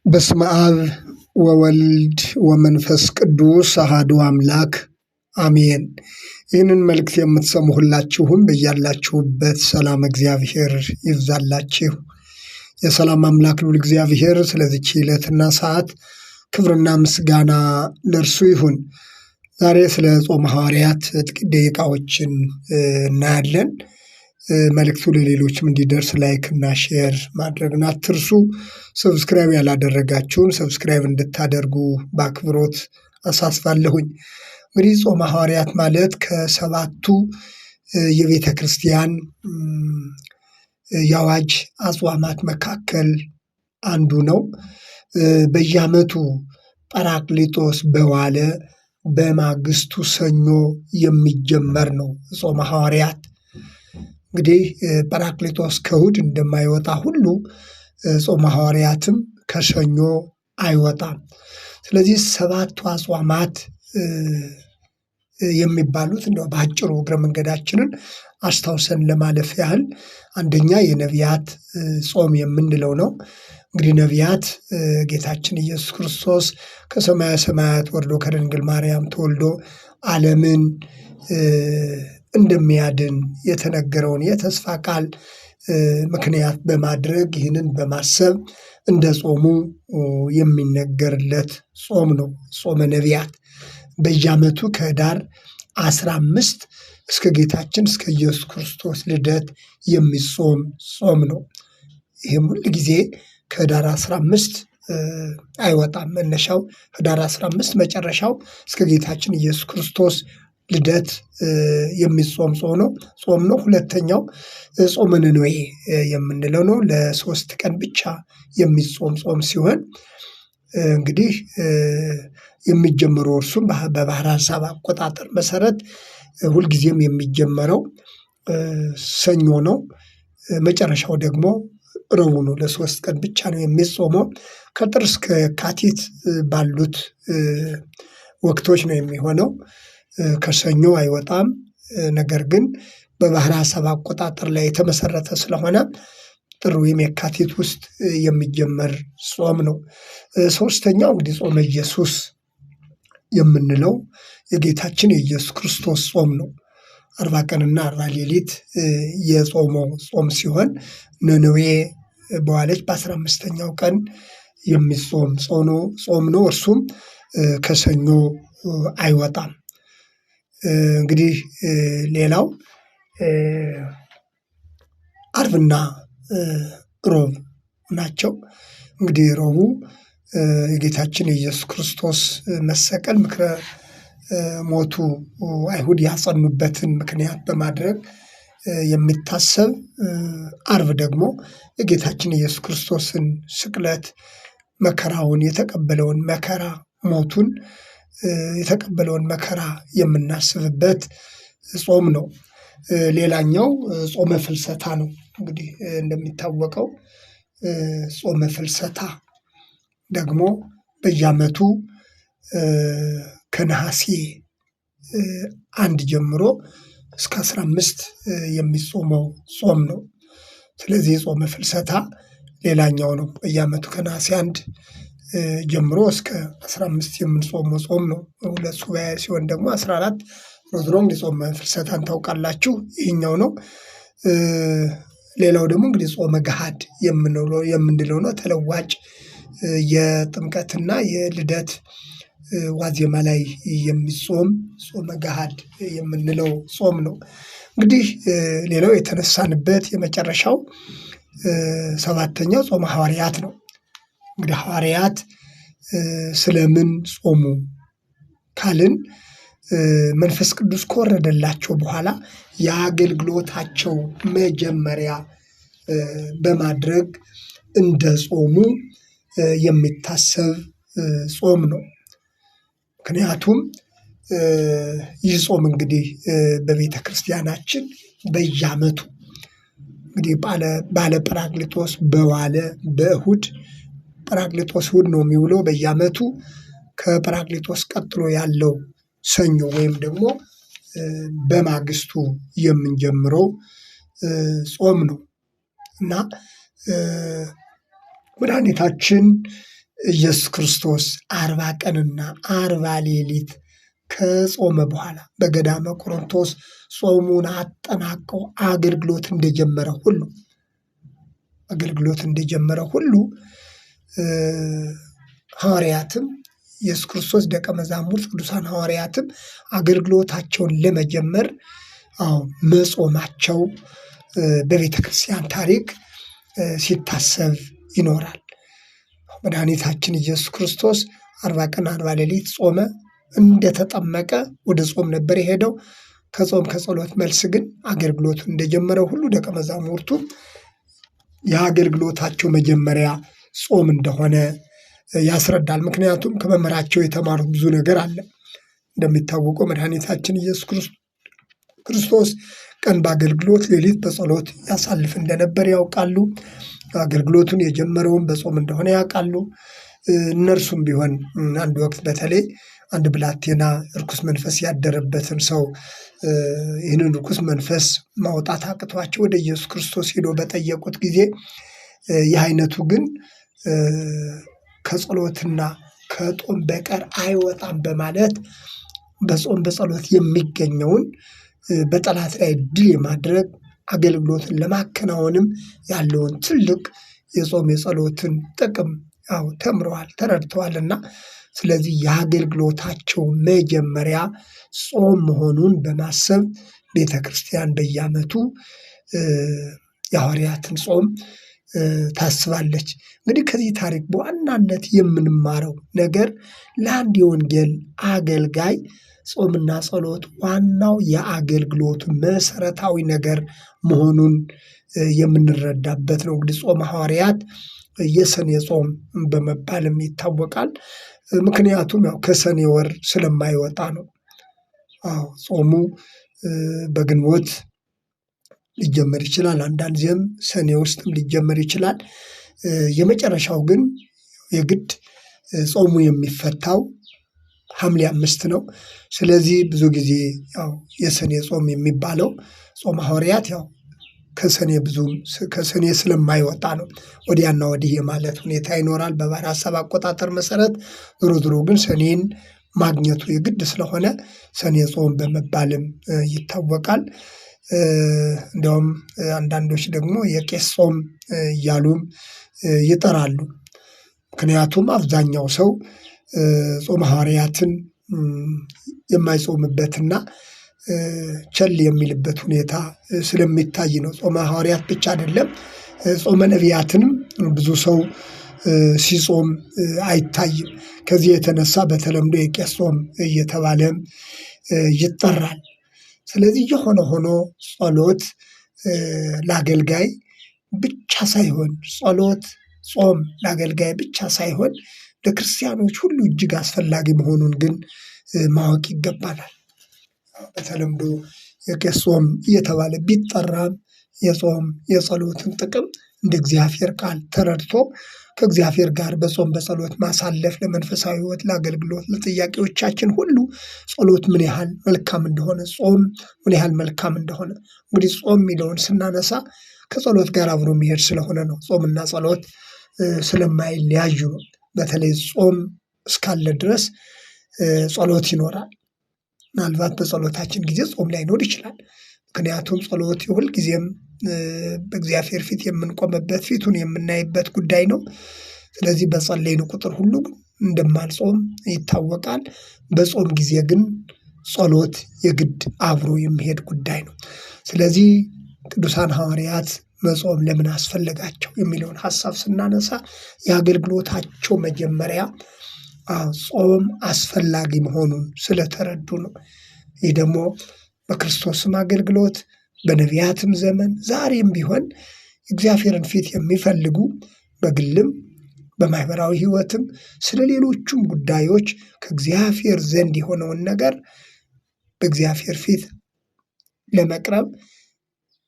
በስመ አብ ወወልድ ወመንፈስ ቅዱስ አሐዱ አምላክ አሜን። ይህንን መልእክት የምትሰሙ ሁላችሁም በያላችሁበት ሰላም እግዚአብሔር ይብዛላችሁ። የሰላም አምላክ ልዑል እግዚአብሔር ስለዚች ዕለትና ሰዓት ክብርና ምስጋና ለእርሱ ይሁን። ዛሬ ስለ ጾመ ሐዋርያት ጥቂት ደቂቃዎችን እናያለን። መልእክቱ ለሌሎችም እንዲደርስ ላይክ እና ሼር ማድረግን አትርሱ። ሰብስክራይብ ያላደረጋችሁም ሰብስክራይብ እንድታደርጉ በአክብሮት አሳስባለሁኝ። እንግዲህ ጾመ ሐዋርያት ማለት ከሰባቱ የቤተ ክርስቲያን የአዋጅ አጽዋማት መካከል አንዱ ነው። በየዓመቱ ጰራቅሊጦስ በዋለ በማግስቱ ሰኞ የሚጀመር ነው ጾመ ሐዋርያት። እንግዲህ ጰራቅሊጦስ ከእሑድ እንደማይወጣ ሁሉ ጾመ ሐዋርያትም ከሰኞ አይወጣም። ስለዚህ ሰባቱ አጽዋማት የሚባሉት እንደው በአጭሩ እግረ መንገዳችንን አስታውሰን ለማለፍ ያህል አንደኛ የነቢያት ጾም የምንለው ነው። እንግዲህ ነቢያት ጌታችን ኢየሱስ ክርስቶስ ከሰማየ ሰማያት ወርዶ ከድንግል ማርያም ተወልዶ ዓለምን እንደሚያድን የተነገረውን የተስፋ ቃል ምክንያት በማድረግ ይህንን በማሰብ እንደ ጾሙ የሚነገርለት ጾም ነው ጾመ ነቢያት። በየዓመቱ ከኅዳር 15 እስከ ጌታችን እስከ ኢየሱስ ክርስቶስ ልደት የሚጾም ጾም ነው። ይህም ሁል ጊዜ ከኅዳር 15 አይወጣም። መነሻው ኅዳር 15 መጨረሻው እስከ ጌታችን ኢየሱስ ክርስቶስ ልደት የሚጾም ጾም ነው። ሁለተኛው ጾመ ነነዌ የምንለው ነው። ለ3 ቀን ብቻ የሚጾም ጾም ሲሆን እንግዲህ የሚጀምረው እርሱም በባሕረ ሐሳብ አቆጣጠር መሰረት ሁልጊዜም የሚጀመረው ሰኞ ነው። መጨረሻው ደግሞ ረቡዕ ነው። ለ3 ቀን ብቻ ነው የሚጾመው። ከጥር እስከ የካቲት ባሉት ወቅቶች ነው የሚሆነው። ከሰኞ አይወጣም። ነገር ግን በባሕረ ሐሳብ አቆጣጠር ላይ የተመሰረተ ስለሆነ ጥር ወይም የካቲት ውስጥ የሚጀመር ጾም ነው። ሶስተኛው እንግዲህ ጾመ ኢየሱስ የምንለው የጌታችን የኢየሱስ ክርስቶስ ጾም ነው። 40 ቀንና 40 ሌሊት የጾመው ጾም ሲሆን ነነዌ በዋለች በ15ኛው ቀን የሚጾም ጾም ነው። እርሱም ከሰኞ አይወጣም። እንግዲህ ሌላው ዓርብና ሮብ ናቸው። እንግዲህ ረቡዕ የጌታችን የኢየሱስ ክርስቶስ መሰቀል ምክረ ሞቱ አይሁድ ያጸኑበትን ምክንያት በማድረግ የሚታሰብ፣ ዓርብ ደግሞ የጌታችን የኢየሱስ ክርስቶስን ስቅለት መከራውን የተቀበለውን መከራ ሞቱን የተቀበለውን መከራ የምናስብበት ጾም ነው። ሌላኛው ጾመ ፍልሰታ ነው። እንግዲህ እንደሚታወቀው ጾመ ፍልሰታ ደግሞ በየዓመቱ ከነሐሴ 1 ጀምሮ እስከ 15 የሚጾመው ጾም ነው። ስለዚህ ጾመ ፍልሰታ ሌላኛው ነው። በየዓመቱ ከነሐሴ 1 ጀምሮ እስከ 15 የምንጾመው ጾም ነው። ሁለት ሱባዔ ሲሆን ደግሞ 14 ዞሮ እንግዲህ ጾመ ፍልሰታን ታውቃላችሁ፣ ይህኛው ነው። ሌላው ደግሞ እንግዲህ ጾመ ገሃድ የምንለው ነው። ተለዋጭ የጥምቀትና የልደት ዋዜማ ላይ የሚጾም ጾመ ገሃድ የምንለው ጾም ነው። እንግዲህ ሌላው የተነሳንበት የመጨረሻው 7ኛው ጾመ ሐዋርያት ነው። እንግዲህ ሐዋርያት ስለምን ጾሙ ካልን መንፈስ ቅዱስ ከወረደላቸው በኋላ የአገልግሎታቸው መጀመሪያ በማድረግ እንደ ጾሙ የሚታሰብ ጾም ነው። ምክንያቱም ይህ ጾም እንግዲህ በቤተ ክርስቲያናችን በየዓመቱ እንግዲህ ባለ ጰራቅሊጦስ በዋለ በእሑድ ጰራቅሊጦስ እሑድ ነው የሚውለው። በየዓመቱ ከጰራቅሊጦስ ቀጥሎ ያለው ሰኞ ወይም ደግሞ በማግስቱ የምንጀምረው ጾም ነው እና መድኃኒታችን ኢየሱስ ክርስቶስ 40 ቀንና 40 ሌሊት ከጾመ በኋላ በገዳመ ቆሮንቶስ ጾሙን አጠናቀው አገልግሎት እንደጀመረ ሁሉ ሐዋርያትም ኢየሱስ ክርስቶስ ደቀ መዛሙርት ቅዱሳን ሐዋርያትም አገልግሎታቸውን ለመጀመር መጾማቸው በቤተ ክርስቲያን ታሪክ ሲታሰብ ይኖራል። መድኃኒታችን ኢየሱስ ክርስቶስ 40 ቀን 40 ሌሊት ጾመ። እንደተጠመቀ ወደ ጾም ነበር የሄደው። ከጾም ከጸሎት መልስ ግን አገልግሎቱን እንደጀመረው ሁሉ ደቀ መዛሙርቱ የአገልግሎታቸው መጀመሪያ ጾም እንደሆነ ያስረዳል። ምክንያቱም ከመምህራቸው የተማሩት ብዙ ነገር አለ። እንደሚታወቀው መድኃኒታችን ኢየሱስ ክርስቶስ ቀን በአገልግሎት ሌሊት በጸሎት ያሳልፍ እንደነበር ያውቃሉ። አገልግሎቱን የጀመረውን በጾም እንደሆነ ያውቃሉ። እነርሱም ቢሆን አንድ ወቅት በተለይ አንድ ብላቴና ርኩስ መንፈስ ያደረበትን ሰው ይህንን ርኩስ መንፈስ ማውጣት አቅቷቸው ወደ ኢየሱስ ክርስቶስ ሄዶ በጠየቁት ጊዜ ይህ አይነቱ ግን ከጸሎትና ከጾም በቀር አይወጣም በማለት በጾም በጸሎት የሚገኘውን በጠላት ላይ ድል የማድረግ አገልግሎትን ለማከናወንም ያለውን ትልቅ የጾም የጸሎትን ጥቅም ተምረዋል፣ ተረድተዋልና ስለዚህ የአገልግሎታቸው መጀመሪያ ጾም መሆኑን በማሰብ ቤተክርስቲያን በየዓመቱ የሐዋርያትን ጾም ታስባለች። እንግዲህ ከዚህ ታሪክ በዋናነት የምንማረው ነገር ለአንድ የወንጌል አገልጋይ ጾምና ጸሎት ዋናው የአገልግሎቱ መሰረታዊ ነገር መሆኑን የምንረዳበት ነው። እንግዲህ ጾመ ሐዋርያት የሰኔ ጾም በመባልም ይታወቃል። ምክንያቱም ከሰኔ ወር ስለማይወጣ ነው። ጾሙ በግንቦት ሊጀመር ይችላል። አንዳንድ ጊዜም ሰኔ ውስጥም ሊጀመር ይችላል። የመጨረሻው ግን የግድ ጾሙ የሚፈታው ሐምሌ 5 ነው። ስለዚህ ብዙ ጊዜ የሰኔ ጾም የሚባለው ጾመ ሐዋርያት ከሰኔ ስለማይወጣ ነው። ወዲያና ወዲህ የማለት ሁኔታ ይኖራል በባሕረ ሐሳብ አቆጣጠር መሰረት። ዞሮ ግን ሰኔን ማግኘቱ የግድ ስለሆነ ሰኔ ጾም በመባልም ይታወቃል። እንዲያውም አንዳንዶች ደግሞ የቄስ ጾም እያሉም ይጠራሉ። ምክንያቱም አብዛኛው ሰው ጾመ ሐዋርያትን የማይጾምበትና ቸል የሚልበት ሁኔታ ስለሚታይ ነው። ጾመ ሐዋርያት ብቻ አይደለም፣ ጾመ ነቢያትንም ብዙ ሰው ሲጾም አይታይም። ከዚህ የተነሳ በተለምዶ የቄስ ጾም እየተባለም ይጠራል። ስለዚህ የሆነ ሆኖ ጸሎት ለአገልጋይ ብቻ ሳይሆን ጾም ለአገልጋይ ብቻ ሳይሆን ለክርስቲያኖች ሁሉ እጅግ አስፈላጊ መሆኑን ግን ማወቅ ይገባናል። በተለምዶ የቄስ ጾም እየተባለ ቢጠራም የጾም የጸሎትን ጥቅም እንደ እግዚአብሔር ቃል ተረድቶ ከእግዚአብሔር ጋር በጾም በጸሎት ማሳለፍ ለመንፈሳዊ ሕይወት፣ ለአገልግሎት፣ ለጥያቄዎቻችን ሁሉ ጸሎት ምን ያህል መልካም እንደሆነ፣ ጾም ምን ያህል መልካም እንደሆነ እንግዲህ ጾም የሚለውን ስናነሳ ከጸሎት ጋር አብሮ የሚሄድ ስለሆነ ነው። ጾምና ጸሎት ስለማይለያዩ ነው። በተለይ ጾም እስካለ ድረስ ጸሎት ይኖራል። ምናልባት በጸሎታችን ጊዜ ጾም ላይኖር ይችላል። ምክንያቱም ጸሎት የሁል ጊዜም በእግዚአብሔር ፊት የምንቆምበት ፊቱን የምናይበት ጉዳይ ነው። ስለዚህ በጸለይን ቁጥር ሁሉ እንደማንጾም ይታወቃል። በጾም ጊዜ ግን ጸሎት የግድ አብሮ የሚሄድ ጉዳይ ነው። ስለዚህ ቅዱሳን ሐዋርያት መጾም ለምን አስፈለጋቸው የሚለውን ሐሳብ ስናነሳ የአገልግሎታቸው መጀመሪያ ጾም አስፈላጊ መሆኑን ስለተረዱ ነው። ይህ ደግሞ በክርስቶስም አገልግሎት በነቢያትም ዘመን ዛሬም ቢሆን እግዚአብሔርን ፊት የሚፈልጉ በግልም በማህበራዊ ሕይወትም ስለ ሌሎቹም ጉዳዮች ከእግዚአብሔር ዘንድ የሆነውን ነገር በእግዚአብሔር ፊት ለመቅረብ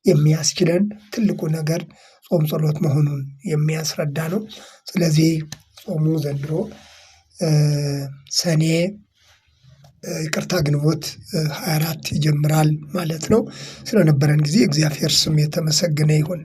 የሚያስችለን ትልቁ ነገር ጾም ጸሎት መሆኑን የሚያስረዳ ነው። ስለዚህ ጾሙ ዘንድሮ ግንቦት 24 ይጀምራል ማለት ነው። ስለነበረን ጊዜ እግዚአብሔር ስም የተመሰገነ ይሁን።